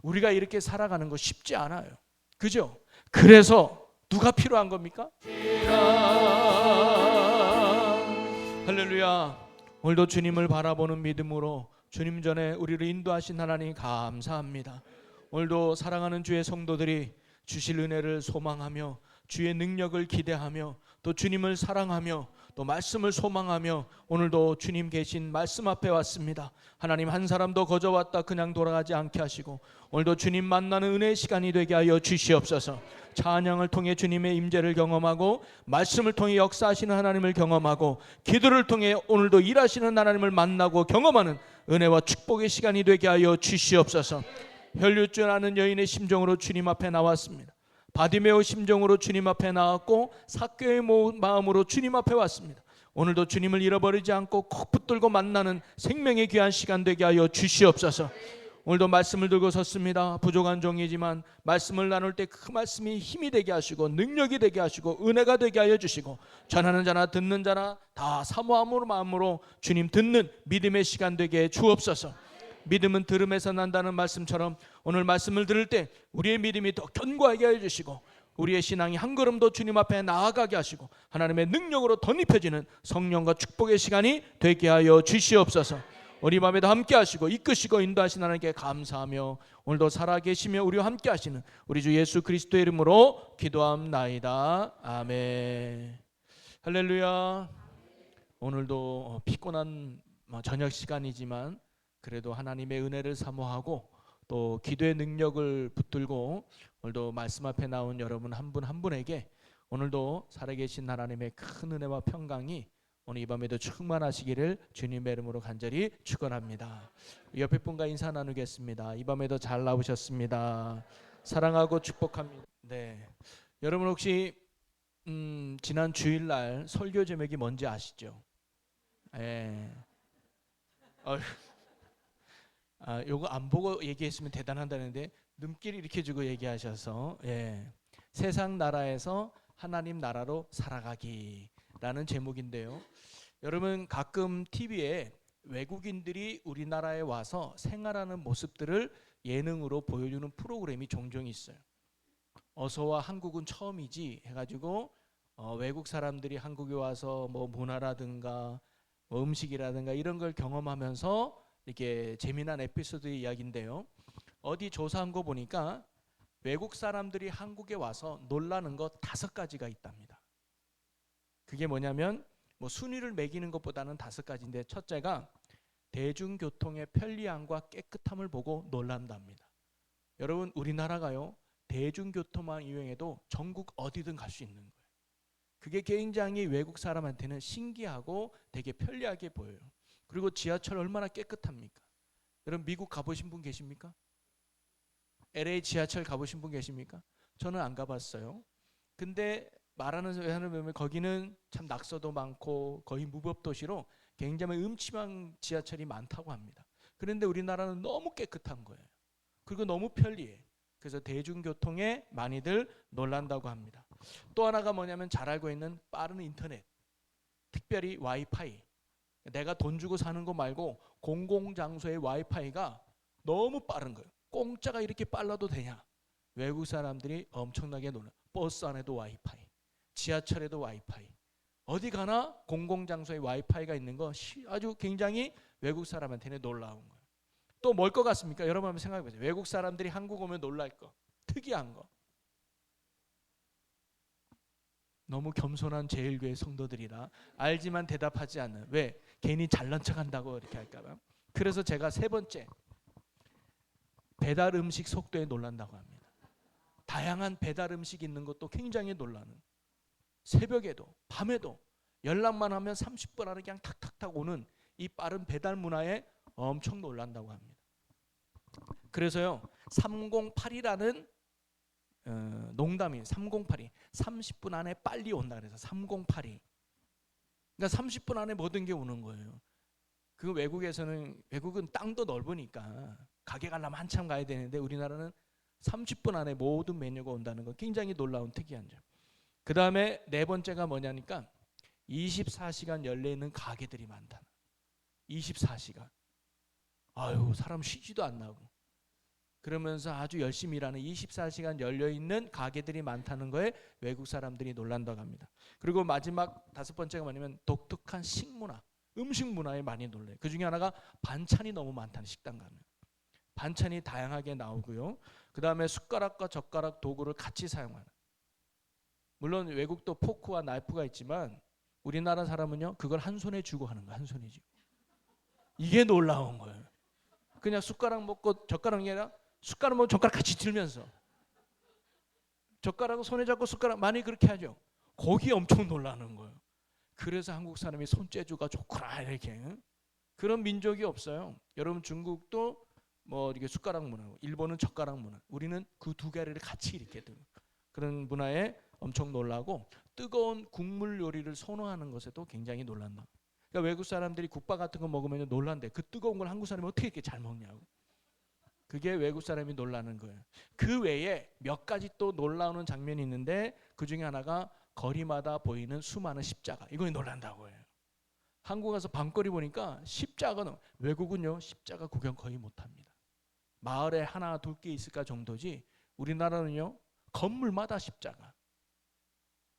우리가 이렇게 살아가는 거 쉽지 않아요. 그죠? 그래서 누가 필요한 겁니까? 할렐루야. 오늘도 주님을 바라보는 믿음으로 주님 전에 우리를 인도하신 하나님 감사합니다. 오늘도 사랑하는 주의 성도들이 주실 은혜를 소망하며 주의 능력을 기대하며 또 주님을 사랑하며 또 말씀을 소망하며 오늘도 주님 계신 말씀 앞에 왔습니다. 하나님, 한 사람도 거저 왔다 그냥 돌아가지 않게 하시고 오늘도 주님 만나는 은혜의 시간이 되게 하여 주시옵소서. 찬양을 통해 주님의 임재를 경험하고 말씀을 통해 역사하시는 하나님을 경험하고 기도를 통해 오늘도 일하시는 하나님을 만나고 경험하는 은혜와 축복의 시간이 되게 하여 주시옵소서. 혈류증하는 여인의 심정으로 주님 앞에 나왔습니다. 바디메오 심정으로 주님 앞에 나왔고 삭개의 마음으로 주님 앞에 왔습니다. 오늘도 주님을 잃어버리지 않고 꼭 붙들고 만나는 생명의 귀한 시간 되게 하여 주시옵소서. 오늘도 말씀을 들고 섰습니다. 부족한 종이지만 말씀을 나눌 때 그 말씀이 힘이 되게 하시고 능력이 되게 하시고 은혜가 되게 하여 주시고 전하는 자나 듣는 자나 다 사모함으로 마음으로 주님 듣는 믿음의 시간 되게 주옵소서. 믿음은 들음에서 난다는 말씀처럼 오늘 말씀을 들을 때 우리의 믿음이 더 견고하게 해주시고 우리의 신앙이 한 걸음 더 주님 앞에 나아가게 하시고 하나님의 능력으로 덧입혀지는 성령과 축복의 시간이 되게 하여 주시옵소서. 우리 밤에도 함께 하시고 이끄시고 인도하신 하나님께 감사하며 오늘도 살아계시며 우리와 함께 하시는 우리 주 예수 그리스도의 이름으로 기도합나이다. 아멘. 할렐루야. 오늘도 피곤한 저녁 시간이지만 그래도 하나님의 은혜를 사모하고 또 기도의 능력을 붙들고 오늘도 말씀 앞에 나온 여러분 한 분 한 분에게 오늘도 살아계신 하나님의 큰 은혜와 평강이 오늘 이 밤에도 충만하시기를 주님의 이름으로 간절히 축원합니다. 옆에 분과 인사 나누겠습니다. 이 밤에도 잘 나오셨습니다. 사랑하고 축복합니다. 네, 여러분 혹시 지난 주일날 설교 제목이 뭔지 아시죠? 예. 요거 안 보고 얘기했으면 대단하다는데 눈길 이렇게 주고 얘기하셔서 세상 나라에서 하나님 나라로 살아가기라는 제목인데요. 여러분 가끔 TV에 외국인들이 우리나라에 와서 생활하는 모습들을 예능으로 보여주는 프로그램이 종종 있어요. 어서와 한국은 처음이지 해가지고 외국 사람들이 한국에 와서 뭐 문화라든가 뭐 음식이라든가 이런 걸 경험하면서 이렇게 재미난 에피소드 이야기인데요. 어디 조사한 거 보니까 외국 사람들이 한국에 와서 놀라는 거 5가지가 있답니다. 그게 뭐냐면 뭐 순위를 매기는 것보다는 5가지인데 첫째가 대중교통의 편리함과 깨끗함을 보고 놀란답니다. 여러분 우리나라가요 대중교통만 이용해도 전국 어디든 갈 수 있는 거예요. 그게 굉장히 외국 사람한테는 신기하고 되게 편리하게 보여요. 그리고 지하철 얼마나 깨끗합니까? 여러분 미국 가보신 분 계십니까? LA 지하철 가보신 분 계십니까? 저는 안 가봤어요. 근데 말하는 사람을 보면 거기는 참 낙서도 많고 거의 무법도시로 굉장히 음침한 지하철이 많다고 합니다. 그런데 우리나라는 너무 깨끗한 거예요. 그리고 너무 편리해. 그래서 대중교통에 많이들 놀란다고 합니다. 또 하나가 뭐냐면 잘 알고 있는 빠른 인터넷, 특별히 와이파이. 내가 돈 주고 사는 거 말고 공공장소의 와이파이가 너무 빠른 거예요. 공짜가 이렇게 빨라도 되냐? 외국 사람들이 엄청나게 놀라. 버스 안에도 와이파이, 지하철에도 와이파이. 어디 가나 공공장소에 와이파이가 있는 거 아주 굉장히 외국 사람한테는 놀라운 거예요. 또 뭘 것 같습니까? 여러분 한번 생각해 보세요. 외국 사람들이 한국 오면 놀랄 거, 특이한 거. 너무 겸손한 제일교회 성도들이라 알지만 대답하지 않는. 왜? 괜히 잘난 척한다고 이렇게 할까봐. 그래서 제가 3번째, 배달 음식 속도에 놀란다고 합니다. 다양한 배달 음식 있는 것도 굉장히 놀라는. 새벽에도 밤에도 연락만 하면 30분 안에 그냥 탁탁탁 오는 이 빠른 배달 문화에 엄청 놀란다고 합니다. 그래서요 308이라는 농담이 308이 30분 안에 빨리 온다 그래서 308이. 그러니까 30분 안에 모든 게 오는 거예요. 그 외국은 땅도 넓으니까 가게 가려면 한참 가야 되는데 우리나라는 30분 안에 모든 메뉴가 온다는 거 굉장히 놀라운 특이한 점. 그 다음에 4번째가 뭐냐니까 24시간 열려 있는 가게들이 많다. 24시간. 아유 사람 쉬지도 안 나고. 그러면서 아주 열심히 일하는 24시간 열려있는 가게들이 많다는 거에 외국 사람들이 놀란다고 합니다. 그리고 마지막 5번째가 뭐냐면 독특한 식문화, 음식 문화에 많이 놀래요. 그 중에 하나가 반찬이 너무 많다는, 식당 가면 반찬이 다양하게 나오고요. 그 다음에 숟가락과 젓가락 도구를 같이 사용하는, 물론 외국도 포크와 나이프가 있지만 우리나라 사람은요 그걸 한 손에 쥐고 하는 거야. 한 손에 쥐고. 이게 놀라운 거예요. 그냥 숟가락 먹고 젓가락이 아니라 숟가락 먹고 젓가락 같이 들면서, 젓가락을 손에 잡고 숟가락 많이 그렇게 하죠. 거기 엄청 놀라는 거예요. 그래서 한국 사람이 손재주가 좋구나 이렇게. 그런 민족이 없어요. 여러분 중국도 뭐 이렇게 숟가락 문화고, 일본은 젓가락 문화, 우리는 그 두 개를 같이 이렇게 들고, 그런 문화에 엄청 놀라고, 뜨거운 국물 요리를 선호하는 것에도 굉장히 놀란다. 그러니까 외국 사람들이 국밥 같은 거 먹으면 놀란대. 그 뜨거운 걸 한국 사람이 어떻게 이렇게 잘 먹냐고. 그게 외국 사람이 놀라는 거예요. 그 외에 몇 가지 또 놀라우는 장면이 있는데 그 중에 하나가 거리마다 보이는 수많은 십자가. 이거에 놀란다고 해요. 한국 가서 밤거리 보니까 십자가는, 외국은요 십자가 구경 거의 못합니다. 마을에 하나 둘 개 있을까 정도지, 우리나라는요 건물마다 십자가.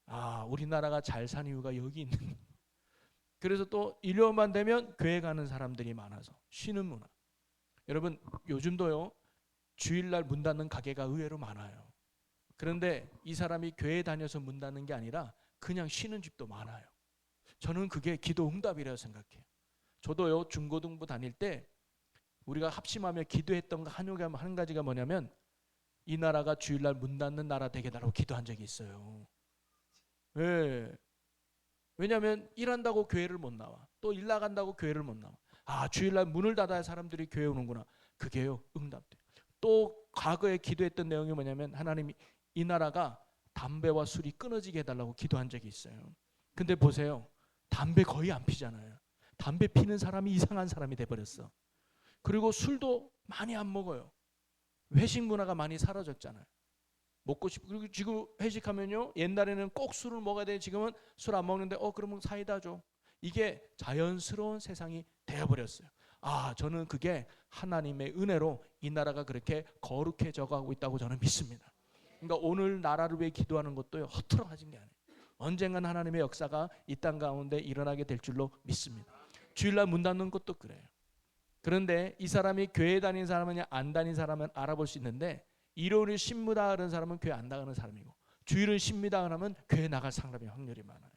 아, 우리나라가 잘 산 이유가 여기 있는 거예요. 그래서 또 일요일만 되면 교회 가는 사람들이 많아서 쉬는 문화. 여러분 요즘도요 주일날 문 닫는 가게가 의외로 많아요. 그런데 이 사람이 교회 다녀서 문 닫는 게 아니라 그냥 쉬는 집도 많아요. 저는 그게 기도 응답이라고 생각해요. 저도요 중고등부 다닐 때 우리가 합심하며 기도했던 거 한 가지가 뭐냐면, 이 나라가 주일날 문 닫는 나라 되게 달라고 기도한 적이 있어요. 왜? 왜냐하면 일한다고 교회를 못 나와. 또 일 나간다고 교회를 못 나와. 아, 주일날 문을 닫아야 사람들이 교회 오는구나. 그게요 응답돼요. 또 과거에 기도했던 내용이 뭐냐면, 하나님이 이 나라가 담배와 술이 끊어지게 해달라고 기도한 적이 있어요. 근데 보세요, 담배 거의 안 피잖아요. 담배 피는 사람이 이상한 사람이 돼버렸어. 그리고 술도 많이 안 먹어요. 회식 문화가 많이 사라졌잖아요. 먹고 싶고, 그리고 지금 회식하면요 옛날에는 꼭 술을 먹어야 돼. 지금은 술 안 먹는데 그러면 사이다 줘. 이게 자연스러운 세상이 되어버렸어요. 아, 저는 그게 하나님의 은혜로 이 나라가 그렇게 거룩해져 가고 있다고 저는 믿습니다. 그러니까 오늘 나라를 위해 기도하는 것도 허투루하진 게 아니에요. 언젠간 하나님의 역사가 이 땅 가운데 일어나게 될 줄로 믿습니다. 주일날 문 닫는 것도 그래요. 그런데 이 사람이 교회 다니는 사람이냐 안 다니는 사람은 알아볼 수 있는데, 일요일은 쉽니다 그런 사람은 교회 안 나가는 사람이고, 주일은 쉽니다 그러면 교회 나갈 사람이 확률이 많아요.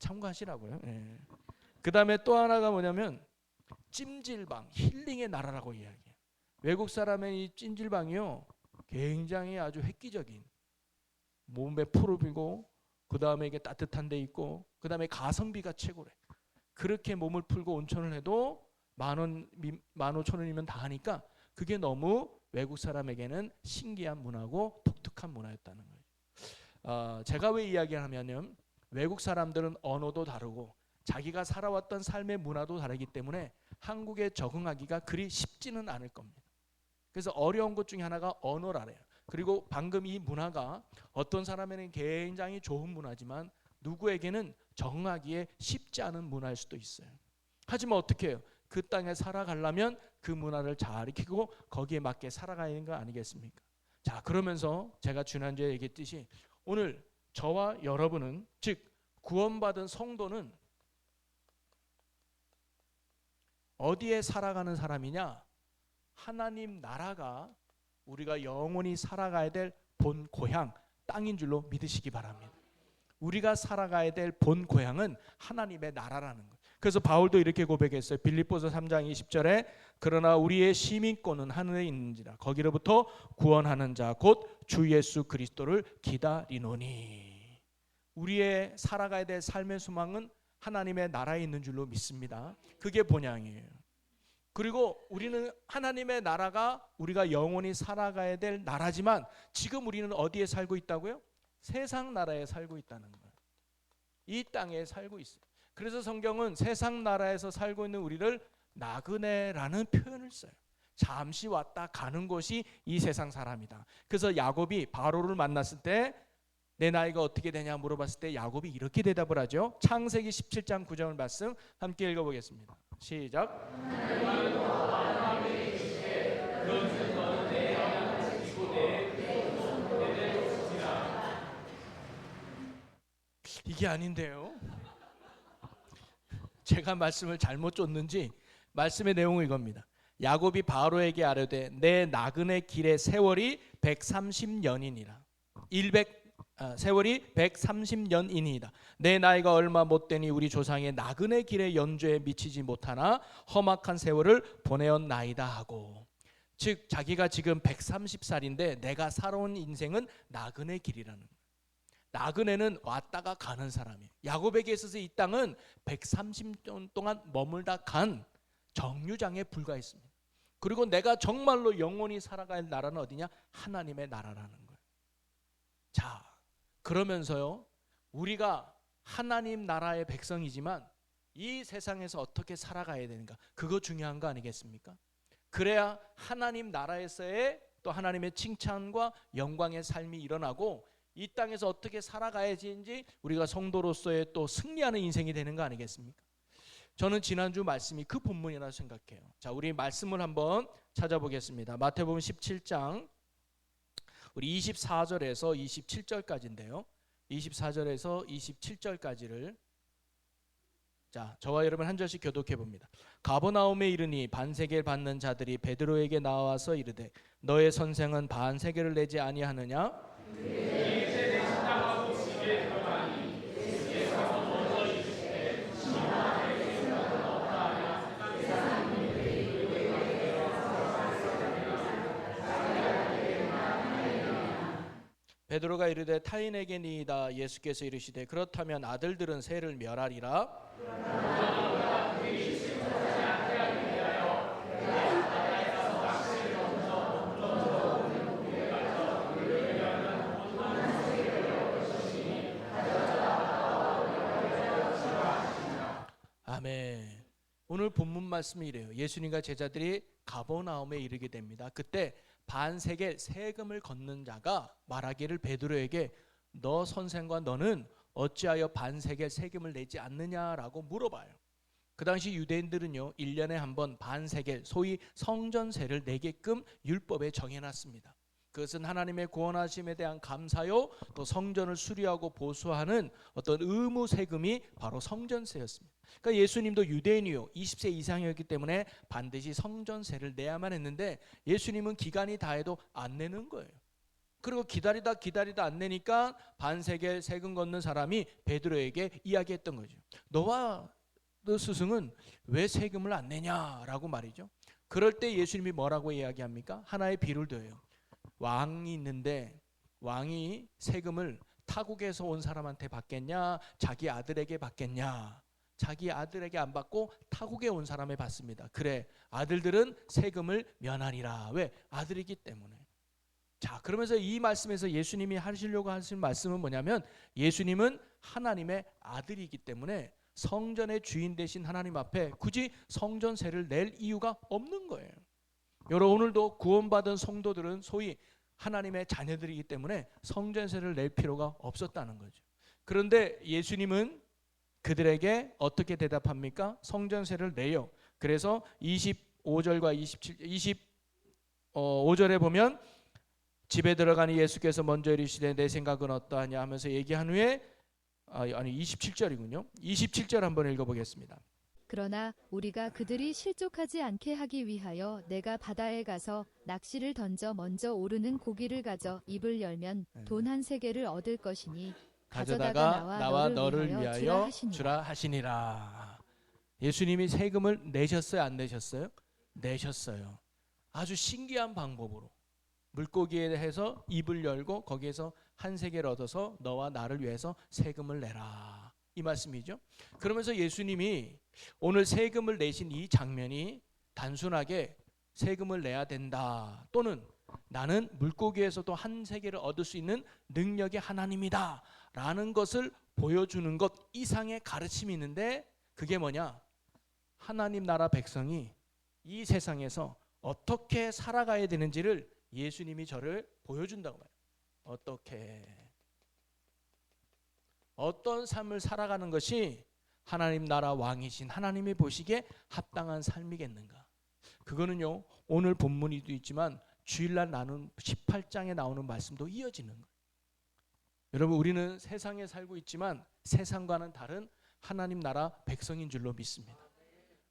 참고하시라고요. 예. 그 다음에 또 하나가 뭐냐면 찜질방, 힐링의 나라라고 이야기해요. 외국 사람의 이 찜질방이요 굉장히 아주 획기적인, 몸에 풀을 빌고 그 다음에 이게 따뜻한 데 있고 그 다음에 가성비가 최고래. 그렇게 몸을 풀고 온천을 해도 10,000원, 15,000원이면 다 하니까 그게 너무 외국 사람에게는 신기한 문화고 독특한 문화였다는 거예요. 제가 왜 이야기하냐면, 외국 사람들은 언어도 다르고 자기가 살아왔던 삶의 문화도 다르기 때문에 한국에 적응하기가 그리 쉽지는 않을 겁니다. 그래서 어려운 것 중에 하나가 언어라래요. 그리고 방금 이 문화가 어떤 사람에게는 굉장히 좋은 문화지만 누구에게는 적응하기에 쉽지 않은 문화일 수도 있어요. 하지만 어떻게 해요? 그 땅에 살아가려면 그 문화를 잘 익히고 거기에 맞게 살아가야 하는 거 아니겠습니까? 자, 그러면서 제가 지난주에 얘기했듯이 오늘 저와 여러분은, 즉 구원받은 성도는 어디에 살아가는 사람이냐? 하나님 나라가 우리가 영원히 살아가야 될 본 고향, 땅인 줄로 믿으시기 바랍니다. 우리가 살아가야 될 본 고향은 하나님의 나라라는 거예요. 그래서 바울도 이렇게 고백했어요. 빌립보서 3장 20절에 그러나 우리의 시민권은 하늘에 있는지라 거기로부터 구원하는 자 곧 주 예수 그리스도를 기다리노니. 우리의 살아가야 될 삶의 소망은 하나님의 나라에 있는 줄로 믿습니다. 그게 본향이에요. 그리고 우리는 하나님의 나라가 우리가 영원히 살아가야 될 나라지만 지금 우리는 어디에 살고 있다고요? 세상 나라에 살고 있다는 거예요. 이 땅에 살고 있어요. 그래서 성경은 세상 나라에서 살고 있는 우리를 나그네라는 표현을 써요. 잠시 왔다 가는 곳이 이 세상 사람이다. 그래서 야곱이 바로를 만났을 때 내 나이가 어떻게 되냐 물어봤을 때 야곱이 이렇게 대답을 하죠. 창세기 17장 9절 말씀 함께 읽어보겠습니다. 시작. 이게 아닌데요. 제가 말씀을 잘못 줬는지 말씀의 내용은 이겁니다. 야곱이 바로에게 아뢰되 내 나그네 길의 세월이 130년이니라. 세월이 130년이니이다. 내 나이가 얼마 못되니 우리 조상의 나그네 길의 연조에 미치지 못하나 험악한 세월을 보내었나이다 하고, 즉 자기가 지금 130살인데 내가 살아온 인생은 나그네 길이라는 거예요. 나그네는 왔다가 가는 사람이에요. 야곱에게 있어서 이 땅은 130년 동안 머물다 간 정류장에 불과했습니다. 그리고 내가 정말로 영원히 살아갈 나라는 어디냐? 하나님의 나라라는 거예요. 자, 그러면서요, 우리가 하나님 나라의 백성이지만 이 세상에서 어떻게 살아가야 되는가, 그거 중요한 거 아니겠습니까? 그래야 하나님 나라에서의 또 하나님의 칭찬과 영광의 삶이 일어나고 이 땅에서 어떻게 살아가야지 우리가 성도로서의 또 승리하는 인생이 되는 거 아니겠습니까? 저는 지난주 말씀이 그 본문이라고 생각해요. 자, 우리 말씀을 한번 찾아보겠습니다. 마태복음 17장 우리 24절에서 27절까지인데요. 24절에서 27절까지를 자, 저와 여러분 한 절씩 교독해 봅니다. 가버나움에 이르니 반세계를 받는 자들이 베드로에게 나와서 이르되 너의 선생은 반세계를 내지 아니하느냐? 베드로가 이르되 타인에게니이다. 예수께서 이르시되 그렇다면 아들들은 세를 멸하리라. 아멘. 오늘 본문 말씀이 이래요. 예수님과 제자들이 가버나움에 이르게 됩니다. 그때 반세겔 세금을 걷는 자가 말하기를 베드로에게 너 선생과 너는 어찌하여 반세겔 세금을 내지 않느냐라고 물어봐요. 그 당시 유대인들은요 1년에 한 번 반세겔 소위 성전세를 내게끔 율법에 정해놨습니다. 그것은 하나님의 구원하심에 대한 감사요, 또 성전을 수리하고 보수하는 어떤 의무 세금이 바로 성전세였습니다. 그러니까 예수님도 유대인이요 20세 이상이었기 때문에 반드시 성전세를 내야만 했는데 예수님은 기간이 다해도 안 내는 거예요. 그리고 기다리다 안 내니까 반세겔 세금 걷는 사람이 베드로에게 이야기했던 거죠. 너와 너 스승은 왜 세금을 안 내냐라고 말이죠. 그럴 때 예수님이 뭐라고 이야기합니까? 하나의 비유를 둬요. 왕이 있는데 왕이 세금을 타국에서 온 사람한테 받겠냐, 자기 아들에게 받겠냐? 자기 아들에게 안 받고 타국에 온 사람에 받습니다. 그래, 아들들은 세금을 면하리라. 왜? 아들이기 때문에. 자, 그러면서 이 말씀에서 예수님이 하시려고 하신 말씀은 뭐냐면 예수님은 하나님의 아들이기 때문에 성전의 주인 되신 하나님 앞에 굳이 성전세를 낼 이유가 없는 거예요. 여러분, 오늘도 구원받은 성도들은 소위 하나님의 자녀들이기 때문에 성전세를 낼 필요가 없었다는 거죠. 그런데 예수님은 그들에게 어떻게 대답합니까? 성전세를 내요. 그래서 25절과 25절에 보면 집에 들어가니 예수께서 먼저 이르시되 내 생각은 어떠하냐 하면서 얘기한 후에 27절이군요. 27절 한번 읽어보겠습니다. 그러나 우리가 그들이 실족하지 않게 하기 위하여 내가 바다에 가서 낚시를 던져 먼저 오르는 고기를 가져 입을 열면 돈 한 세겔을 얻을 것이니 가져다가 나와 너를 위하여 주라 하시니라. 예수님이 세금을 내셨어요, 안 내셨어요? 내셨어요. 아주 신기한 방법으로 물고기에 해서 입을 열고 거기에서 한 세겔 얻어서 너와 나를 위해서 세금을 내라, 이 말씀이죠. 그러면서 예수님이 오늘 세금을 내신 이 장면이 단순하게 세금을 내야 된다, 또는 나는 물고기에서도 한 세겔을 얻을 수 있는 능력의 하나님이다 라는 것을 보여주는 것 이상의 가르침이 있는데, 그게 뭐냐? 하나님 나라 백성이 이 세상에서 어떻게 살아가야 되는지를 예수님이 저를 보여준다고 말해요. 어떤 삶을 살아가는 것이 하나님 나라 왕이신 하나님이 보시기에 합당한 삶이겠는가? 그거는요 오늘 본문에도 있지만 주일날 나눈 18장에 나오는 말씀도 이어지는 거예요. 여러분, 우리는 세상에 살고 있지만 세상과는 다른 하나님 나라 백성인 줄로 믿습니다.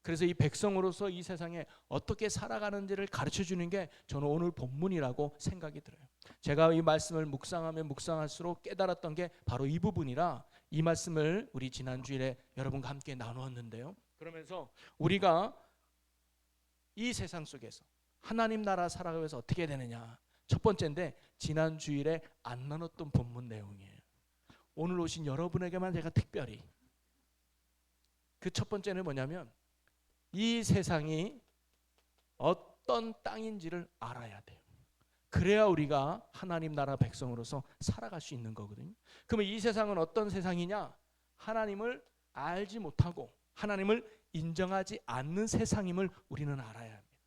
그래서 이 백성으로서 이 세상에 어떻게 살아가는지를 가르쳐 주는 게 저는 오늘 본문이라고 생각이 들어요. 제가 이 말씀을 묵상하면 묵상할수록 깨달았던 게 바로 이 부분이라 이 말씀을 우리 지난주일에 여러분과 함께 나누었는데요. 그러면서 우리가 이 세상 속에서 하나님 나라 살아가기 위해서 어떻게 되느냐, 첫 번째인데 지난주일에 안 나눴던 본문 내용이에요. 오늘 오신 여러분에게만 제가 특별히 그 첫 번째는 뭐냐면 이 세상이 어떤 땅인지를 알아야 돼요. 그래야 우리가 하나님 나라 백성으로서 살아갈 수 있는 거거든요. 그러면 이 세상은 어떤 세상이냐? 하나님을 알지 못하고 하나님을 인정하지 않는 세상임을 우리는 알아야 합니다.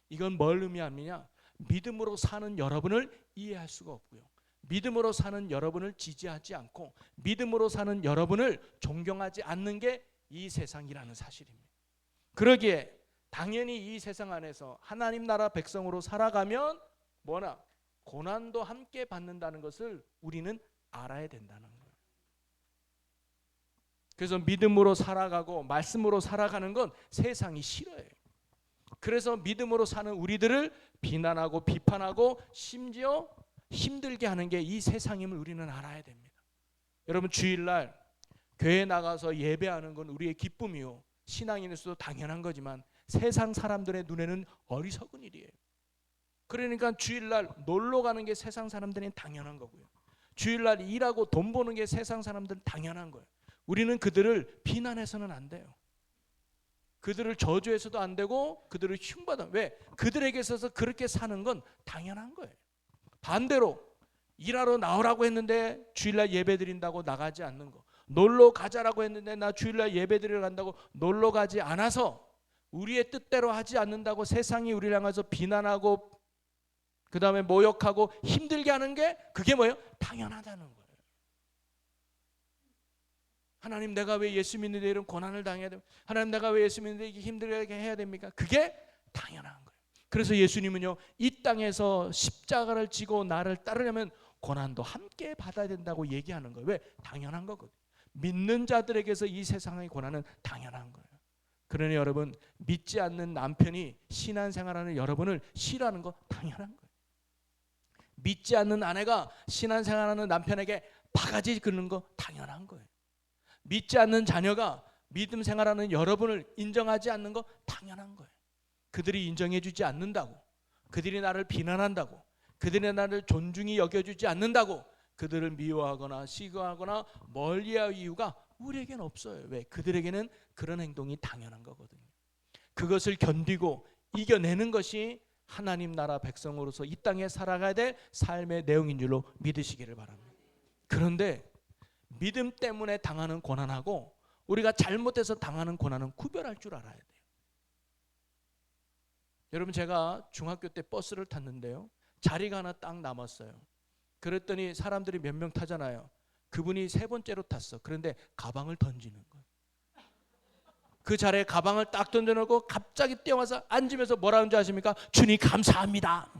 이건 뭘 의미하느냐? 믿음으로 사는 여러분을 이해할 수가 없고요. 믿음으로 사는 여러분을 지지하지 않고 믿음으로 사는 여러분을 존경하지 않는 게 이 세상이라는 사실입니다. 그러기에 당연히 이 세상 안에서 하나님 나라 백성으로 살아가면 뭐나 고난도 함께 받는다는 것을 우리는 알아야 된다는 거예요. 그래서 믿음으로 살아가고 말씀으로 살아가는 건 세상이 싫어해요. 그래서 믿음으로 사는 우리들을 비난하고 비판하고 심지어 힘들게 하는 게 이 세상임을 우리는 알아야 됩니다. 여러분, 주일날 교회 나가서 예배하는 건 우리의 기쁨이요 신앙인으로서도 당연한 거지만 세상 사람들의 눈에는 어리석은 일이에요. 그러니까 주일날 놀러 가는 게 세상 사람들은 당연한 거고요. 주일날 일하고 돈 버는 게 세상 사람들은 당연한 거예요. 우리는 그들을 비난해서는 안 돼요. 그들을 저주해서도 안 되고 그들을 흉받아. 왜? 그들에게 있어서 그렇게 사는 건 당연한 거예요. 반대로 일하러 나오라고 했는데 주일날 예배 드린다고 나가지 않는 거, 놀러 가자라고 했는데 나 주일날 예배 드리러 간다고 놀러 가지 않아서 우리의 뜻대로 하지 않는다고 세상이 우리를 향해서 비난하고 그 다음에 모욕하고 힘들게 하는 게 그게 뭐예요? 당연하다는 거예요. 하나님, 내가 왜 예수 믿는데 이런 고난을 당해야 됩니까? 하나님, 내가 왜 예수 믿는데 이게 힘들게 해야 됩니까? 그게 당연한 거예요. 그래서 예수님은요, 이 땅에서 십자가를 지고 나를 따르려면 고난도 함께 받아야 된다고 얘기하는 거예요. 왜? 당연한 거거든요. 믿는 자들에게서 이 세상의 고난은 당연한 거예요. 그러니 여러분, 믿지 않는 남편이 신앙생활하는 여러분을 싫어하는 거 당연한 거예요. 믿지 않는 아내가 신앙생활하는 남편에게 바가지 긁는 거 당연한 거예요. 믿지 않는 자녀가 믿음 생활하는 여러분을 인정하지 않는 거 당연한 거예요. 그들이 인정해 주지 않는다고, 그들이 나를 비난한다고, 그들이 나를 존중히 여겨주지 않는다고 그들을 미워하거나 시기하거나 멀리할 이유가 우리에게는 없어요. 왜? 그들에게는 그런 행동이 당연한 거거든요. 그것을 견디고 이겨내는 것이 하나님 나라 백성으로서 이 땅에 살아가야 될 삶의 내용인 줄로 믿으시기를 바랍니다. 그런데 믿음 때문에 당하는 고난하고 우리가 잘못해서 당하는 고난은 구별할 줄 알아야 돼요. 여러분, 제가 중학교 때 버스를 탔는데요, 자리가 하나 딱 남았어요. 그랬더니 사람들이 몇 명 타잖아요. 그분이 세 번째로 탔어. 그런데 가방을 던지는 거예요. 그 자리에 가방을 딱 던져놓고 갑자기 뛰어와서 앉으면서 뭐라는 줄 아십니까? 주님 감사합니다.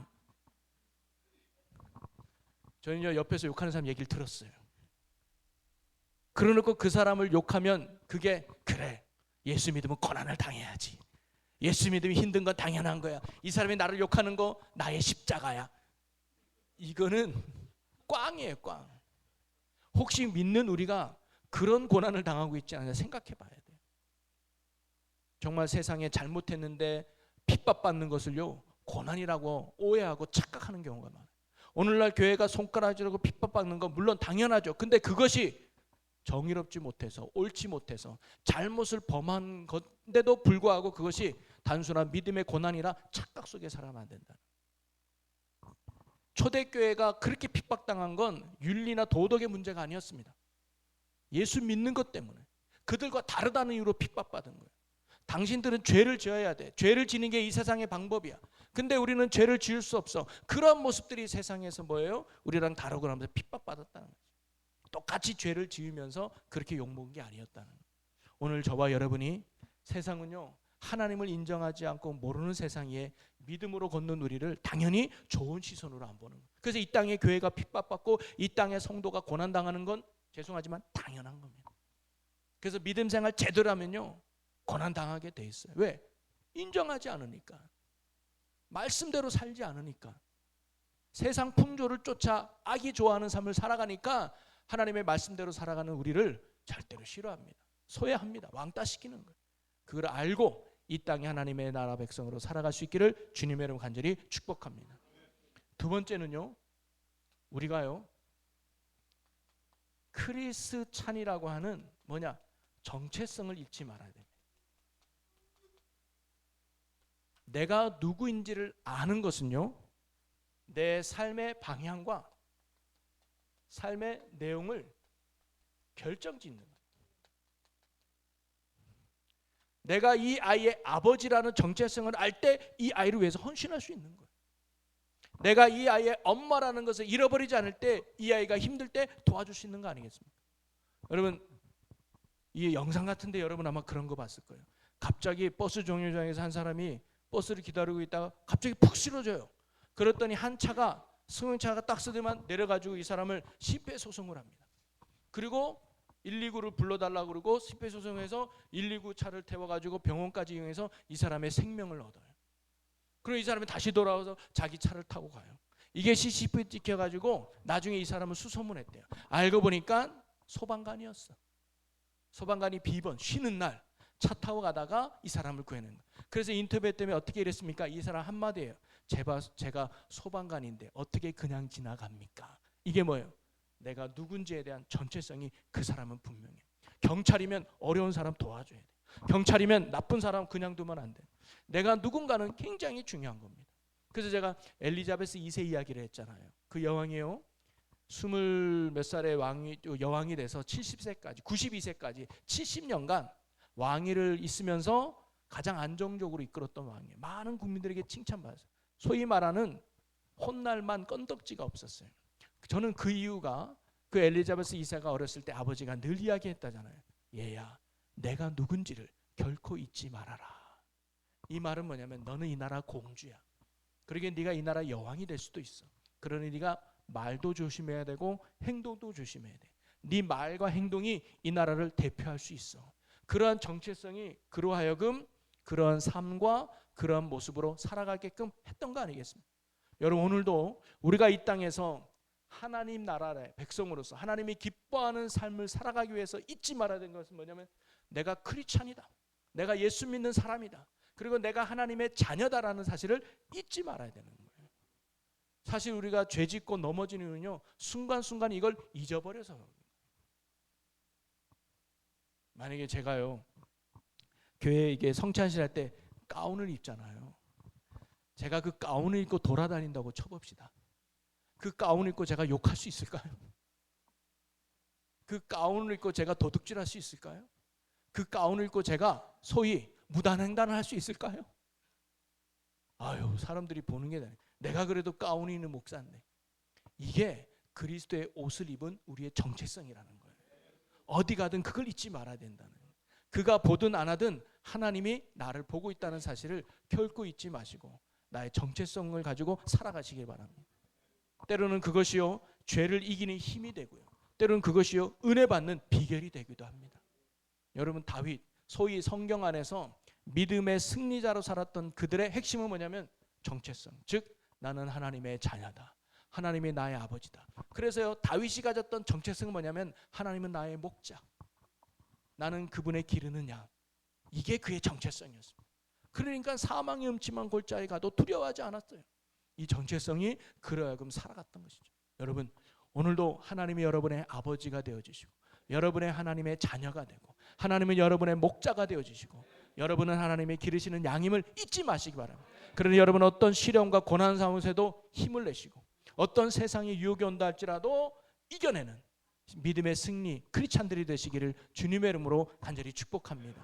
저는요, 옆에서 욕하는 사람 얘기를 들었어요. 그러놓고 그 사람을 욕하면 그게 그래, 예수 믿으면 고난을 당해야지, 예수 믿으면 힘든 건 당연한 거야, 이 사람이 나를 욕하는 거 나의 십자가야. 이거는 꽝이에요, 꽝. 혹시 믿는 우리가 그런 고난을 당하고 있지 않나 생각해 봐야 돼요. 정말 세상에 잘못했는데 핍박받는 것을요, 고난이라고 오해하고 착각하는 경우가 많아요. 오늘날 교회가 손가락질하고 핍박받는 건 물론 당연하죠. 근데 그것이 정의롭지 못해서, 옳지 못해서 잘못을 범한 건데도 불구하고 그것이 단순한 믿음의 고난이라 착각 속에 살아가면 안 된다. 초대교회가 그렇게 핍박당한 건 윤리나 도덕의 문제가 아니었습니다. 예수 믿는 것 때문에 그들과 다르다는 이유로 핍박받은 거예요. 당신들은 죄를 지어야 돼. 죄를 지는 게 이 세상의 방법이야. 근데 우리는 죄를 지을 수 없어. 그런 모습들이 세상에서 뭐예요? 우리랑 다르고 하면서 핍박받았다는 거죠. 똑같이 죄를 지으면서 그렇게 욕먹은 게 아니었다는 거예요. 오늘 저와 여러분이 세상은요, 하나님을 인정하지 않고 모르는 세상에 믿음으로 걷는 우리를 당연히 좋은 시선으로 안 보는 거예요. 그래서 이 땅에 교회가 핍박받고 이 땅에 성도가 고난당하는 건 죄송하지만 당연한 겁니다. 그래서 믿음 생활 제대로 하면요 고난당하게 돼 있어요. 왜? 인정하지 않으니까, 말씀대로 살지 않으니까, 세상 풍조를 쫓아 악이 좋아하는 삶을 살아가니까 하나님의 말씀대로 살아가는 우리를 절대로 싫어합니다. 소외합니다. 왕따시키는 거예요. 그걸 알고 이 땅에 하나님의 나라 백성으로 살아갈 수 있기를 주님의 이름으로 간절히 축복합니다. 두 번째는요, 우리가요 크리스찬이라고 하는 뭐냐, 정체성을 잃지 말아야 됩니다. 내가 누구인지를 아는 것은요 내 삶의 방향과 삶의 내용을 결정짓는 거예요. 내가 이 아이의 아버지라는 정체성을 알 때 이 아이를 위해서 헌신할 수 있는 거예요. 내가 이 아이의 엄마라는 것을 잃어버리지 않을 때 이 아이가 힘들 때 도와줄 수 있는 거 아니겠습니까? 여러분, 이 영상 같은데 여러분 아마 그런 거 봤을 거예요. 갑자기 버스 정류장에서 한 사람이 버스를 기다리고 있다가 갑자기 푹 쓰러져요. 그랬더니 한 차가, 승용차가 딱 쓰더만 내려가지고 이 사람을 심폐소생을 합니다. 그리고 119를 불러달라고 그러고 심폐소생해서 119 차를 태워가지고 병원까지 이용해서 이 사람의 생명을 얻어요. 그리고 이 사람이 다시 돌아와서 자기 차를 타고 가요. 이게 CCTV 찍혀가지고 나중에 이 사람을 수소문했대요. 알고 보니까 소방관이었어. 소방관이 비번 쉬는 날 차 타고 가다가 이 사람을 구해낸 거예요. 그래서 인터뷰 때문에 어떻게 이랬습니까? 이 사람 한마디예요. 제가 소방관인데 어떻게 그냥 지나갑니까? 이게 뭐예요? 내가 누군지에 대한 전체성이 그 사람은 분명해. 경찰이면 어려운 사람 도와줘야 돼. 경찰이면 나쁜 사람 그냥 두면 안 돼. 내가 누군가는 굉장히 중요한 겁니다. 그래서 제가 엘리자베스 2세 이야기를 했잖아요. 그 여왕이요 20몇 살의 여왕이 돼서 70세까지 92세까지 70년간 왕위를 있으면서 가장 안정적으로 이끌었던 왕이에요. 많은 국민들에게 칭찬받았어요. 소위 말하는 혼날만 건덕지가 없었어요. 저는 그 이유가 그 엘리자베스 2세가 어렸을 때 아버지가 늘 이야기했다잖아요. 얘야, 내가 누군지를 결코 잊지 말아라. 이 말은 뭐냐면 너는 이 나라 공주야. 그러게 네가 이 나라 여왕이 될 수도 있어. 그러니 네가 말도 조심해야 되고 행동도 조심해야 돼. 네 말과 행동이 이 나라를 대표할 수 있어. 그러한 정체성이 그로 하여금 그러한 삶과 그러한 모습으로 살아가게끔 했던 거 아니겠습니까? 여러분, 오늘도 우리가 이 땅에서 하나님 나라의 백성으로서 하나님이 기뻐하는 삶을 살아가기 위해서 잊지 말아야 되는 것은 뭐냐면 내가 크리스찬이다. 내가 예수 믿는 사람이다. 그리고 내가 하나님의 자녀다라는 사실을 잊지 말아야 되는 거예요. 사실 우리가 죄 짓고 넘어지는 이유는요 순간순간 이걸 잊어버려서 그래요. 만약에 제가요 교회에 이게 성찬식 할 때 가운을 입잖아요. 제가 그 가운을 입고 돌아다닌다고 쳐봅시다. 그 가운을 입고 제가 욕할 수 있을까요? 그 가운을 입고 제가 도둑질할 수 있을까요? 그 가운을 입고 제가 소위 무단횡단을 할 수 있을까요? 아유, 사람들이 보는 게 내가 그래도 가운이 있는 목사인데. 이게 그리스도의 옷을 입은 우리의 정체성이라는 거예요. 어디 가든 그걸 잊지 말아야 된다는 거예요. 그가 보든 안 하든 하나님이 나를 보고 있다는 사실을 결코 잊지 마시고 나의 정체성을 가지고 살아가시길 바랍니다. 때로는 그것이요 죄를 이기는 힘이 되고요, 때로는 그것이요 은혜 받는 비결이 되기도 합니다. 여러분, 다윗, 소위 성경 안에서 믿음의 승리자로 살았던 그들의 핵심은 뭐냐면 정체성, 즉 나는 하나님의 자녀다, 하나님이 나의 아버지다. 그래서요 다윗이 가졌던 정체성은 뭐냐면 하나님은 나의 목자, 나는 그분의 기르는 양. 이게 그의 정체성이었습니다. 그러니까 사망의 음침한 골짜기에 가도 두려워하지 않았어요. 이 정체성이 그로 하여금 살아갔던 것이죠. 여러분, 오늘도 하나님이 여러분의 아버지가 되어주시고 여러분의 하나님의 자녀가 되고 하나님은 여러분의 목자가 되어주시고 여러분은 하나님의 기르시는 양임을 잊지 마시기 바랍니다. 그러니 여러분 어떤 시련과 고난 상황에서도 힘을 내시고 어떤 세상의 유혹이 온다 할지라도 이겨내는 믿음의 승리 크리스찬들이 되시기를 주님의 이름으로 간절히 축복합니다.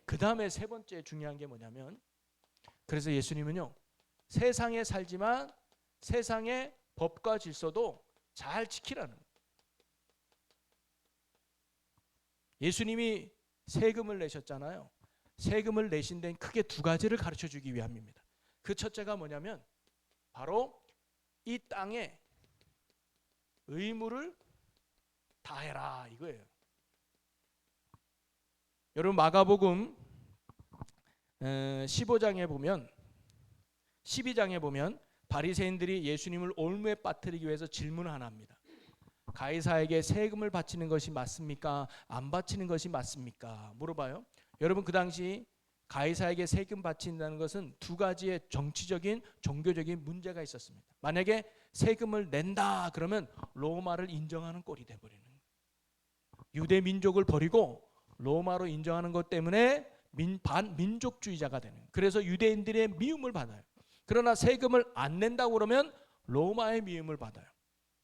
그 다음에 세 번째 중요한 게 뭐냐면, 그래서 예수님은요 세상에 살지만 세상의 법과 질서도 잘 지키라는 거예요. 예수님이 세금을 내셨잖아요. 세금을 내신 데는 크게 두 가지를 가르쳐 주기 위함입니다. 그 첫째가 뭐냐면 바로 이 땅에 의무를 다해라 이거예요. 여러분 마가복음 15장에 보면 12장에 보면 바리새인들이 예수님을 올무에 빠뜨리기 위해서 질문을 하나 합니다. 가이사에게 세금을 바치는 것이 맞습니까? 안 바치는 것이 맞습니까? 물어봐요. 여러분 그 당시 가이사에게 세금 바친다는 것은 두 가지의 정치적인 종교적인 문제가 있었습니다. 만약에 세금을 낸다 그러면 로마를 인정하는 꼴이 돼버리는 거예요. 유대 민족을 버리고 로마로 인정하는 것 때문에 반민족주의자가 되는 거예요. 그래서 유대인들의 미움을 받아요. 그러나 세금을 안 낸다고 그러면 로마의 미움을 받아요.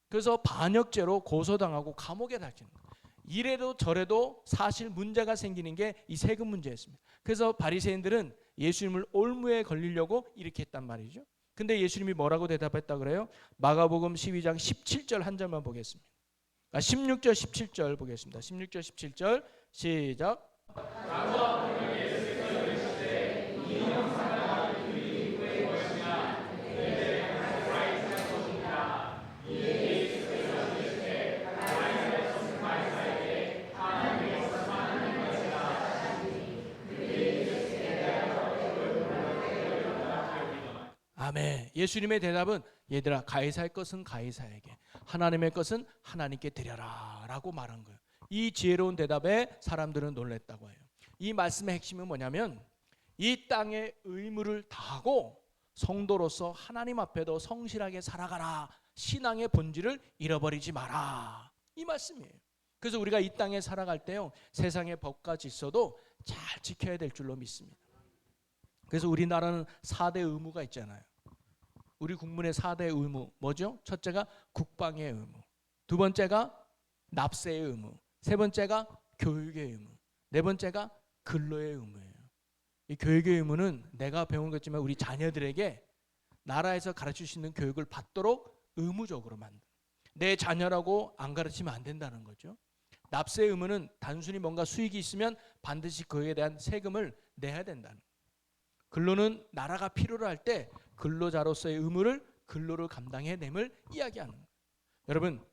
그래서 반역죄로 고소당하고 감옥에 닥치는 거예요. 이래도 저래도 사실 문제가 생기는 게 이 세금 문제였습니다. 그래서 바리새인들은 예수님을 올무에 걸리려고 이렇게 했단 말이죠. 근데 예수님이 뭐라고 대답했다 그래요? 마가복음 12장 17절 한 절만 보겠습니다. 16절 17절 보겠습니다. 16절 17절 시작. 아멘. 예수님의 대답은 얘들아 가이사의 것은 가이사에게 하나님의 것은 하나님께 드려라 라고 말한 거예요. 이 지혜로운 대답에 사람들은 놀랐다고 해요. 이 말씀의 핵심은 뭐냐면 이 땅의 의무를 다하고 성도로서 하나님 앞에도 성실하게 살아가라. 신앙의 본질을 잃어버리지 마라. 이 말씀이에요. 그래서 우리가 이 땅에 살아갈 때요 세상의 법과 질서도 잘 지켜야 될 줄로 믿습니다. 그래서 우리나라는 4대 의무가 있잖아요. 우리 국민의 4대 의무 뭐죠? 첫째가 국방의 의무, 두 번째가 납세의 의무, 세 번째가 교육의 의무, 네 번째가 근로의 의무예요. 이 교육의 의무는 내가 배운 거지만 우리 자녀들에게 나라에서 가르칠 수 있는 교육을 받도록 의무적으로 만든. 내 자녀라고 안 가르치면 안 된다는 거죠. 납세의 의무는 단순히 뭔가 수익이 있으면 반드시 그에 대한 세금을 내야 된다는 거예요. 근로는 나라가 필요로 할 때 근로자로서의 의무를 근로를 감당해냄을 이야기하는 거예요. 여러분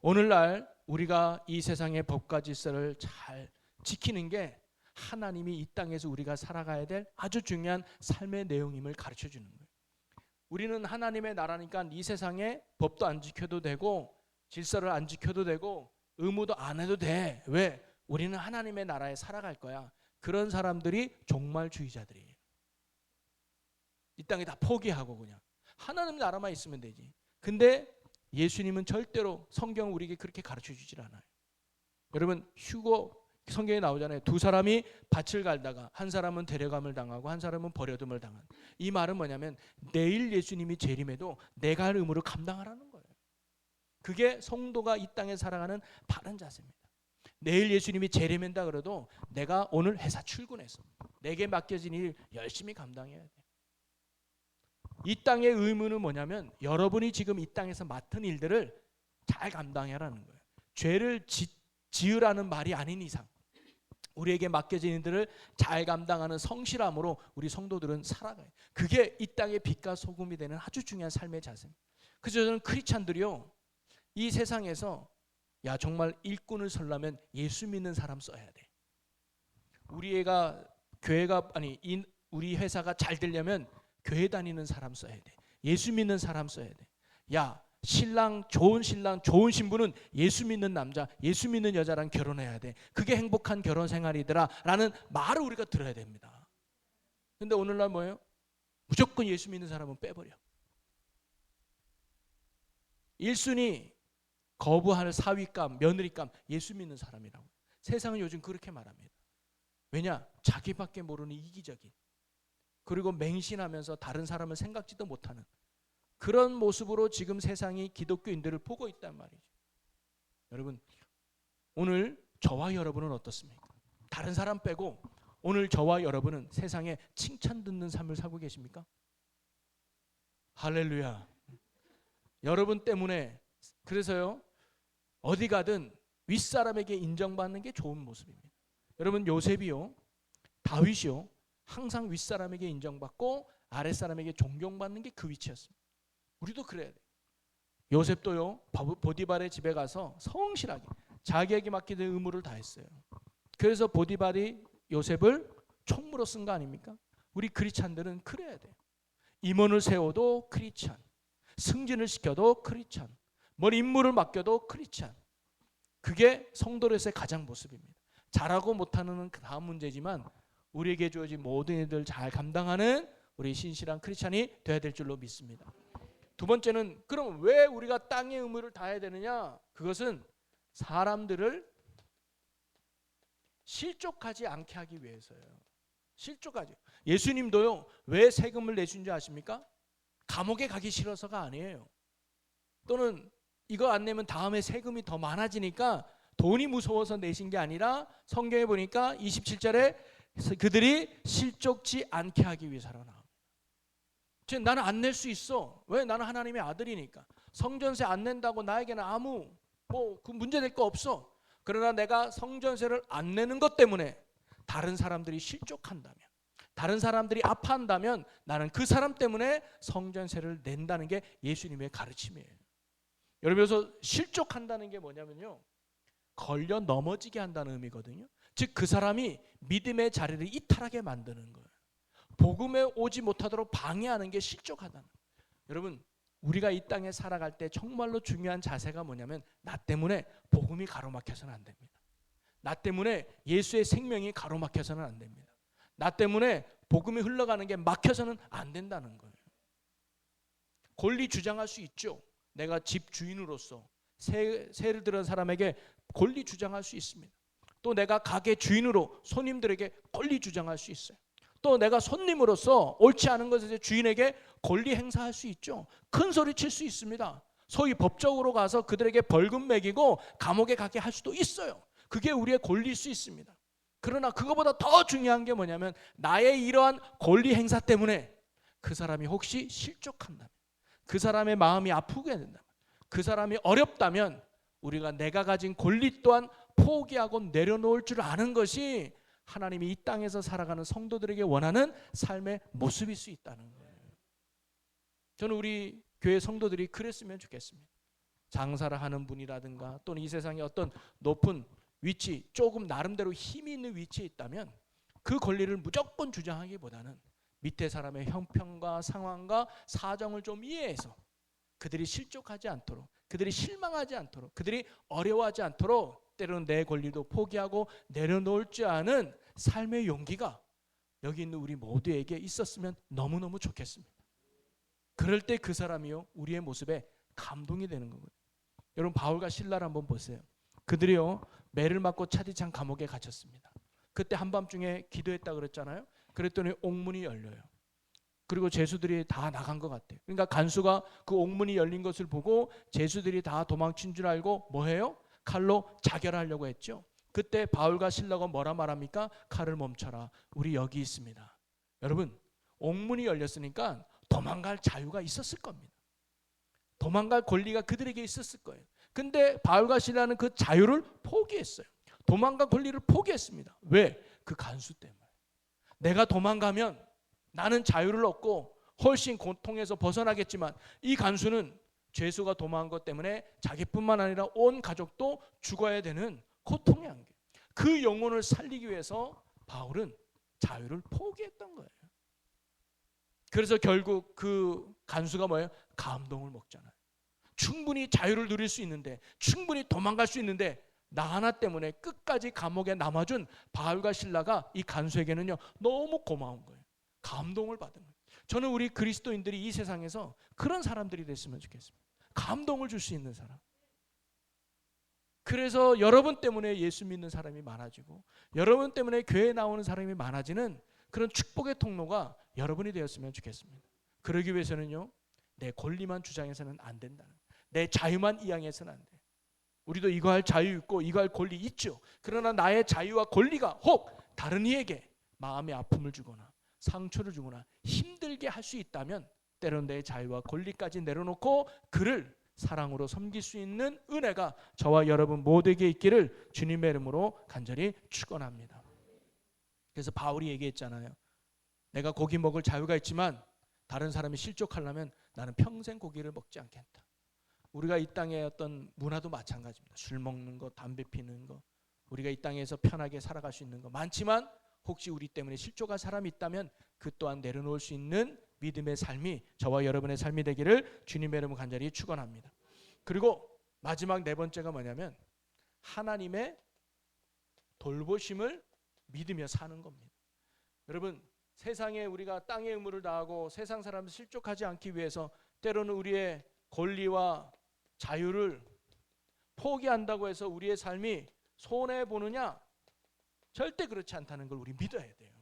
오늘날 우리가 이 세상의 법과 질서를 잘 지키는 게 하나님이 이 땅에서 우리가 살아가야 될 아주 중요한 삶의 내용임을 가르쳐 주는 거예요. 우리는 하나님의 나라니까 이 세상에 법도 안 지켜도 되고 질서를 안 지켜도 되고 의무도 안 해도 돼. 왜? 우리는 하나님의 나라에 살아갈 거야. 그런 사람들이 종말주의자들이에요. 이 땅에 다 포기하고 그냥 하나님 나라만 있으면 되지. 근데 예수님은 절대로 성경 우리에게 그렇게 가르쳐 주질 않아요. 여러분 휴거 성경에 나오잖아요. 두 사람이 밭을 갈다가 한 사람은 데려감을 당하고 한 사람은 버려둠을 당한. 이 말은 뭐냐면 내일 예수님이 재림해도 내가 할 의무를 감당하라는 거예요. 그게 성도가 이 땅에 살아가는 바른 자세입니다. 내일 예수님이 재림한다 그래도 내가 오늘 회사 출근해서 내게 맡겨진 일 열심히 감당해야 돼. 이 땅의 의무는 뭐냐면 여러분이 지금 이 땅에서 맡은 일들을 잘 감당하라는 거예요. 죄를 지으라는 말이 아닌 이상 우리에게 맡겨진 일들을 잘 감당하는 성실함으로 우리 성도들은 살아가요. 그게 이 땅의 빛과 소금이 되는 아주 중요한 삶의 자세입니다. 그래서 저는 크리스찬들이요 이 세상에서 야 정말 일꾼을 설려면 예수 믿는 사람 써야 돼. 우리 애가 교회가 아니 우리 회사가 잘 되려면 교회 다니는 사람 써야 돼. 예수 믿는 사람 써야 돼. 야 신랑 좋은 신부는 예수 믿는 남자 예수 믿는 여자랑 결혼해야 돼. 그게 행복한 결혼 생활이더라 라는 말을 우리가 들어야 됩니다. 근데 오늘날 뭐예요? 무조건 예수 믿는 사람은 빼버려. 1순위 거부할 사위감 며느리감 예수 믿는 사람이라고. 세상은 요즘 그렇게 말합니다. 왜냐? 자기밖에 모르는 이기적인 그리고 맹신하면서 다른 사람을 생각지도 못하는 그런 모습으로 지금 세상이 기독교인들을 보고 있단 말이죠. 여러분 오늘 저와 여러분은 어떻습니까? 다른 사람 빼고 오늘 저와 여러분은 세상에 칭찬 듣는 삶을 살고 계십니까? 할렐루야. 여러분 때문에 그래서요 어디 가든 윗사람에게 인정받는 게 좋은 모습입니다. 여러분 요셉이요 다윗이요, 항상 윗사람에게 인정받고 아랫사람에게 존경받는 게 그 위치였습니다. 우리도 그래야 돼요. 요셉도요, 보디발의 집에 가서 성실하게 자기에게 맡기는 의무를 다했어요. 그래서 보디발이 요셉을 총무로 쓴 거 아닙니까? 우리 크리스찬들은 그래야 돼요. 임원을 세워도 크리스찬, 승진을 시켜도 크리스찬, 뭘 임무를 맡겨도 크리스찬. 그게 성도로서의 가장 모습입니다. 잘하고 못하는 그 다음 문제지만 우리에게 주어진 모든 일들 잘 감당하는 우리 신실한 크리스찬이 되어야 될 줄로 믿습니다. 두 번째는, 그럼 왜 우리가 땅의 의무를 다해야 되느냐? 그것은 사람들을 실족하지 않게 하기 위해서예요. 실족하지. 예수님도요, 왜 세금을 내신 줄 아십니까? 감옥에 가기 싫어서가 아니에요. 또는 이거 안 내면 다음에 세금이 더 많아지니까 돈이 무서워서 내신 게 아니라 성경에 보니까 27절에 그들이 실족지 않게 하기 위해서라고 나옵니다. 즉 나는 안 낼 수 있어. 왜? 나는 하나님의 아들이니까. 성전세 안 낸다고 나에게는 아무 그 문제될 거 없어. 그러나 내가 성전세를 안 내는 것 때문에 다른 사람들이 실족한다면, 다른 사람들이 아파한다면 나는 그 사람 때문에 성전세를 낸다는 게 예수님의 가르침이에요. 여러분, 그래서 실족한다는 게 뭐냐면요, 걸려 넘어지게 한다는 의미거든요. 즉 그 사람이 믿음의 자리를 이탈하게 만드는 거예요. 복음에 오지 못하도록 방해하는 게 실족하다는 거예요. 여러분, 우리가 이 땅에 살아갈 때 정말로 중요한 자세가 뭐냐면, 나 때문에 복음이 가로막혀서는 안 됩니다. 나 때문에 예수의 생명이 가로막혀서는 안 됩니다. 나 때문에 복음이 흘러가는 게 막혀서는 안 된다는 거예요. 권리 주장할 수 있죠. 내가 집 주인으로서 세를 들은 사람에게 권리 주장할 수 있습니다. 또 내가 가게 주인으로 손님들에게 권리 주장할 수 있어요. 또 내가 손님으로서 옳지 않은 것에 주인에게 권리 행사할 수 있죠. 큰 소리 칠 수 있습니다. 소위 법적으로 가서 그들에게 벌금 매기고 감옥에 가게 할 수도 있어요. 그게 우리의 권리일 수 있습니다. 그러나 그거보다 더 중요한 게 뭐냐면, 나의 이러한 권리 행사 때문에 그 사람이 혹시 실족한다면, 그 사람의 마음이 아프게 된다면, 그 사람이 어렵다면 우리가 내가 가진 권리 또한 포기하고 내려놓을 줄 아는 것이 하나님이 이 땅에서 살아가는 성도들에게 원하는 삶의 모습일 수 있다는 거예요. 저는 우리 교회 성도들이 그랬으면 좋겠습니다. 장사를 하는 분이라든가 또는 이 세상에 어떤 높은 위치, 조금 나름대로 힘이 있는 위치에 있다면 그 권리를 무조건 주장하기보다는 밑에 사람의 형편과 상황과 사정을 좀 이해해서 그들이 실족하지 않도록, 그들이 실망하지 않도록, 그들이 어려워하지 않도록 때로는 내 권리도 포기하고 내려놓을 줄 아는 삶의 용기가 여기 있는 우리 모두에게 있었으면 너무너무 좋겠습니다. 그럴 때 그 사람이요, 우리의 모습에 감동이 되는 거거든요. 여러분, 바울과 실라를 한번 보세요. 그들이요, 매를 맞고 차디찬 감옥에 갇혔습니다. 그때 한밤중에 기도했다 그랬잖아요. 그랬더니 옥문이 열려요. 그리고 죄수들이 다 나간 것 같아요. 그러니까 간수가 그 옥문이 열린 것을 보고 죄수들이 다 도망친 줄 알고 뭐 해요? 칼로 자결하려고 했죠. 그때 바울과 실라가 뭐라 말합니까? 칼을 멈춰라. 우리 여기 있습니다. 여러분, 옥문이 열렸으니까 도망갈 자유가 있었을 겁니다. 도망갈 권리가 그들에게 있었을 거예요. 근데 바울과 실라는 그 자유를 포기했어요. 도망갈 권리를 포기했습니다. 왜? 그 간수 때문에. 내가 도망가면 나는 자유를 얻고 훨씬 고통에서 벗어나겠지만 이 간수는 죄수가 도망한 것 때문에 자기뿐만 아니라 온 가족도 죽어야 되는 고통의 한계. 그 영혼을 살리기 위해서 바울은 자유를 포기했던 거예요. 그래서 결국 그 간수가 뭐예요? 감동을 먹잖아요. 충분히 자유를 누릴 수 있는데, 충분히 도망갈 수 있는데 나 하나 때문에 끝까지 감옥에 남아준 바울과 실라가 이 간수에게는요 너무 고마운 거예요. 감동을 받은 거예요. 저는 우리 그리스도인들이 이 세상에서 그런 사람들이 됐으면 좋겠습니다. 감동을 줄 수 있는 사람. 그래서 여러분 때문에 예수 믿는 사람이 많아지고 여러분 때문에 교회에 나오는 사람이 많아지는 그런 축복의 통로가 여러분이 되었으면 좋겠습니다. 그러기 위해서는요, 내 권리만 주장해서는 안 된다는 거예요. 내 자유만 이양해서는 안 돼요. 우리도 이거 할 자유 있고 이거 할 권리 있죠. 그러나 나의 자유와 권리가 혹 다른 이에게 마음의 아픔을 주거나 상처를 주거나 힘들게 할 수 있다면 때론 내 자유와 권리까지 내려놓고 그를 사랑으로 섬길 수 있는 은혜가 저와 여러분 모두에게 있기를 주님의 이름으로 간절히 축원합니다. 그래서 바울이 얘기했잖아요. 내가 고기 먹을 자유가 있지만 다른 사람이 실족하려면 나는 평생 고기를 먹지 않겠다. 우리가 이 땅의 어떤 문화도 마찬가지입니다. 술 먹는 거, 담배 피는 거, 우리가 이 땅에서 편하게 살아갈 수 있는 거 많지만 혹시 우리 때문에 실족할 사람이 있다면 그 또한 내려놓을 수 있는 믿음의 삶이 저와 여러분의 삶이 되기를 주님의 이름으로 간절히 축원합니다. 그리고 마지막 네 번째가 뭐냐면 하나님의 돌보심을 믿으며 사는 겁니다. 여러분, 세상에 우리가 땅의 의무를 다하고 세상 사람을 실족하지 않기 위해서 때로는 우리의 권리와 자유를 포기한다고 해서 우리의 삶이 손해보느냐? 절대 그렇지 않다는 걸 우리 믿어야 돼요.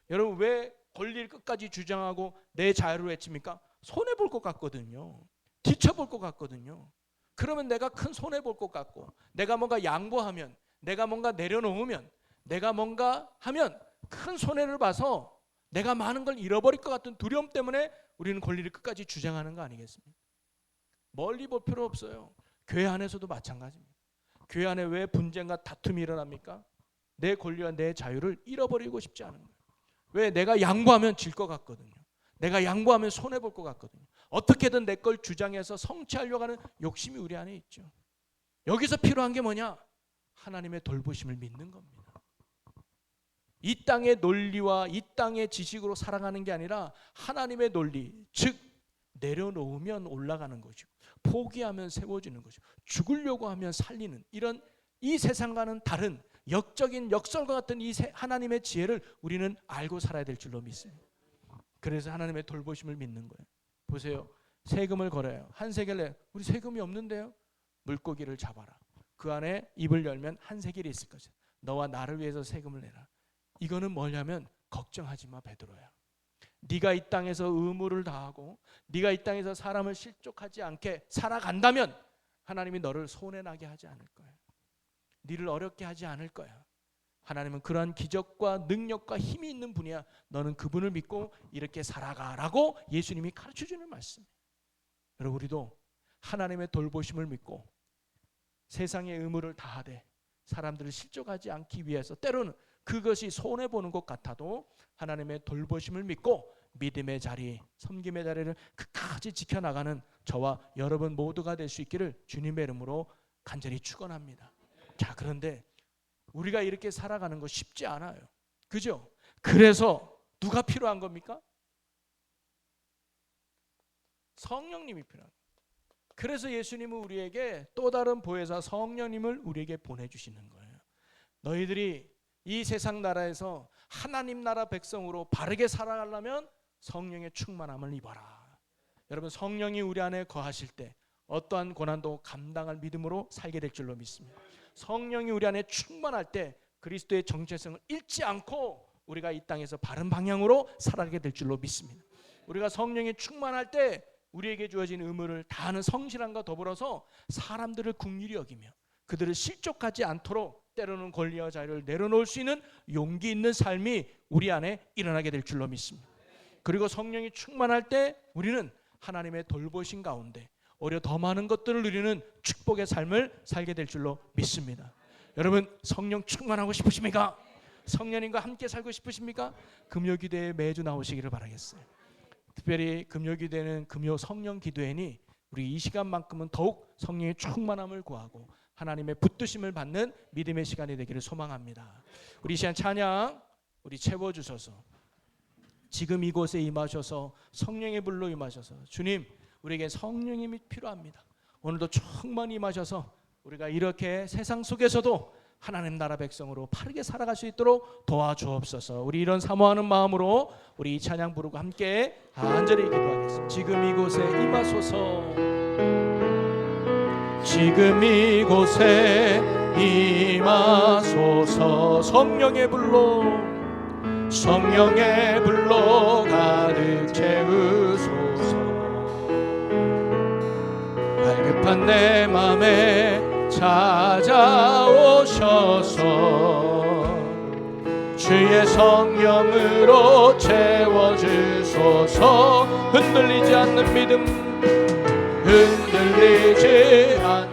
여러분, 왜 권리를 끝까지 주장하고 내 자유를 외칩니까? 손해볼 것 같거든요. 뒤쳐볼 것 같거든요. 그러면 내가 큰 손해볼 것 같고, 내가 뭔가 양보하면, 내가 뭔가 내려놓으면, 내가 뭔가 하면 큰 손해를 봐서 내가 많은 걸 잃어버릴 것 같은 두려움 때문에 우리는 권리를 끝까지 주장하는 거 아니겠습니까? 멀리 볼 필요 없어요. 교회 안에서도 마찬가지입니다. 교회 안에 왜 분쟁과 다툼이 일어납니까? 내 권리와 내 자유를 잃어버리고 싶지 않은 거예요. 왜? 내가 양보하면 질 것 같거든요. 내가 양보하면 손해볼 것 같거든요. 어떻게든 내 걸 주장해서 성취하려고 하는 욕심이 우리 안에 있죠. 여기서 필요한 게 뭐냐? 하나님의 돌보심을 믿는 겁니다. 이 땅의 논리와 이 땅의 지식으로 살아가는 게 아니라 하나님의 논리, 즉 내려놓으면 올라가는 것이고 포기하면 세워지는 것이고 죽으려고 하면 살리는, 이런 이 세상과는 다른 역적인 역설과 같은 이 하나님의 지혜를 우리는 알고 살아야 될 줄로 믿습니다. 그래서 하나님의 돌보심을 믿는 거예요. 보세요. 세금을 걸어요. 한 세겔 내. 우리 세금이 없는데요. 물고기를 잡아라. 그 안에 입을 열면 한 세겔이 있을 것이다. 너와 나를 위해서 세금을 내라. 이거는 뭐냐면 걱정하지 마 베드로야. 네가 이 땅에서 의무를 다하고 네가 이 땅에서 사람을 실족하지 않게 살아간다면 하나님이 너를 손해나게 하지 않을 거야. 너를 어렵게 하지 않을 거야. 하나님은 그러한 기적과 능력과 힘이 있는 분이야. 너는 그분을 믿고 이렇게 살아가라고 예수님이 가르쳐주는 말씀이에요. 여러분, 우리도 하나님의 돌보심을 믿고 세상의 의무를 다하되 사람들을 실족하지 않기 위해서 때로는 그것이 손해보는 것 같아도 하나님의 돌보심을 믿고 믿음의 자리, 섬김의 자리를 끝까지 지켜나가는 저와 여러분 모두가 될 수 있기를 주님의 이름으로 간절히 축원합니다. 자, 그런데 우리가 이렇게 살아가는 거 쉽지 않아요. 그죠? 그래서 누가 필요한 겁니까? 성령님이 필요한 거예요. 그래서 예수님은 우리에게 또 다른 보혜사 성령님을 우리에게 보내주시는 거예요. 너희들이 이 세상 나라에서 하나님 나라 백성으로 바르게 살아가려면 성령의 충만함을 입어라. 여러분, 성령이 우리 안에 거하실 때 어떠한 고난도 감당할 믿음으로 살게 될 줄로 믿습니다. 성령이 우리 안에 충만할 때 그리스도의 정체성을 잃지 않고 우리가 이 땅에서 바른 방향으로 살아가게 될 줄로 믿습니다. 우리가 성령이 충만할 때 우리에게 주어진 의무를 다하는 성실함과 더불어서 사람들을 긍휼히 여기며 그들을 실족하지 않도록 때로는 권리와 자유를 내려놓을 수 있는 용기 있는 삶이 우리 안에 일어나게 될 줄로 믿습니다. 그리고 성령이 충만할 때 우리는 하나님의 돌보신 가운데 오히려 더 많은 것들을 누리는 축복의 삶을 살게 될 줄로 믿습니다. 여러분, 성령 충만하고 싶으십니까? 성령님과 함께 살고 싶으십니까? 금요기도에 매주 나오시기를 바라겠어요. 특별히 금요기도에는 금요 성령 기도회니 우리 이 시간만큼은 더욱 성령의 충만함을 구하고 하나님의 붙드심을 받는 믿음의 시간이 되기를 소망합니다. 우리 이 시간 찬양 우리 채워주셔서 지금 이곳에 임하셔서 성령의 불로 임하셔서 주님, 우리에게 성령님이 필요합니다. 오늘도 충만히 임하셔서 우리가 이렇게 세상 속에서도 하나님 나라 백성으로 바르게 살아갈 수 있도록 도와주옵소서. 우리 이런 사모하는 마음으로 우리 이 찬양 부르고 함께 간절히 기도하겠습니다. 지금 이곳에 임하소서. 지금 이곳에 임하소서. 성령의 불로 가득 채우소서. 갈급한 내 맘에 찾아오셔서 주의 성령으로 채워주소서. 흔들리지 않는 믿음, 흔들리지 않는